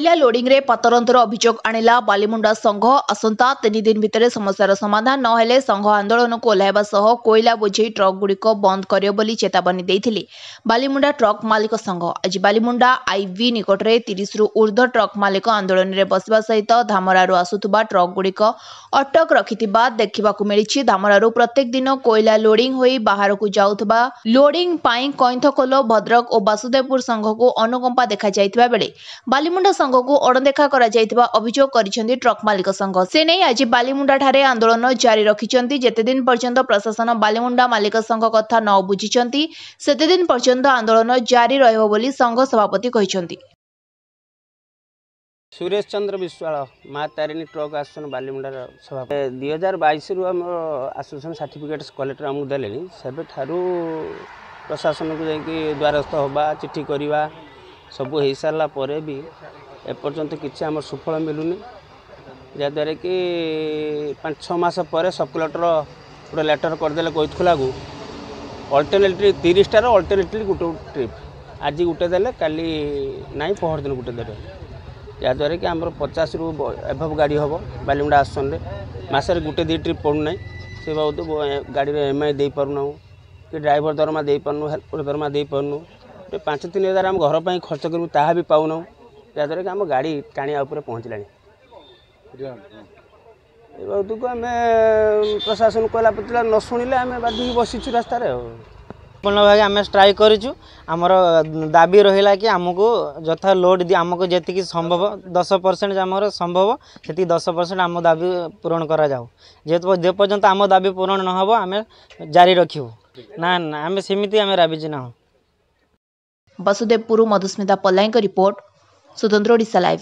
कोयला लोडिंग रे पतरंतर अभियोग आनिला बालीमुंडा संघ आसंता 3 दिन भितर समस्यार समाधान न हेले संघ आंदोलन को ओह्लाइबा सह कोयला बोझेई ट्रक गुड़िक बंद करियो बोली चेतावनी देइथिले बालीमुंडा ट्रक मालिक संघ। आज बालीमुंडा आईवी निकटरे 30 रु ऊर्ध्व ट्रक मालिक आंदोलन रे बसवा सहित धामरारु आसुथुबा ट्रक गुड़िक अटक रखिथिबा देखिबाकू मिलिछि। धामरारु प्रत्येक दिन कोयला लोडिंग होई बाहरकू जाउथबा लोडिंग पाई कइंथकोलो भद्रक और वासुदेवपुर संघ को अनुकंपा देखा जाइथिबा बेले बालीमुंडा संघ को अणदेखा करा जाइथिबा अभियोग करिसेंती ट्रक मालिक संघ। से नहीं आज बालीमुंडा ठारे आंदोलन जारी रखिसेंती। जेते दिन पर्यंत प्रशासन बालीमुंडा मालिक संघ कथा न बुझिसेंती सेते दिन पर्यंत आंदोलन जारी रहइबो बोली संघ सभापति कहिसेंती। सुरेश चंद्र विश्वाल माँ तारिणी ट्रक आसोसिएशन बालीमुंडा सभापति 2022 रु आम आसोसिएशन सर्टिफिकेट कलेक्टर आमको देले सेबे ठारू प्रशासन को जाकि द्वारस्थ होबा चिट्ठी करवा सब हो सारा पर भी एपर्यंत किसी आम सुफल मिलूनी जहाँद्वारा कि 5-6 मास पर सब कलेक्टर गोटे लेटर करदे कहीला को अल्टरनेटली 30टार अल्टरनेटली गोटे ट्रिप आज गोटे देले काली ना पहर दिन गोटे देवे जहाँद्वारा कि आम 50 रु एभव गाड़ी हम बालीमुंडा आसने मसरे गोटे 2 ट्रिप पड़ूना से बाबद गाड़ी EMI दे पारूना कि ड्राइवर दरमा दे पारूँ हेल्पर दरमा दे पारूँ 5-3 हज़ार आम घर पर खर्च करूँ ताहा भी पाऊना जहाँद्वारा कि आम गाड़ी टाणिया पहुँचला बहुत को आम प्रशासन कहला पड़ा न शुणिले आम बाधिक बसीचु रास्तार पूर्ण भाग आम स्ट्राइक करूँ आमर दाबी रहा कि आमको यथा लोड दी आमको जी संभव 10% आमर संभव से 10% आम दाबी पूरण करा जाऊ जे पर्यंत आम दाबी पूरण न हो आम जारी रखू ना ना आम सेमती आम राबिजी ना। वासुदेवपुर मधुस्मिता पल्लाई रिपोर्ट स्वतंत्र ओडिशा लाइव।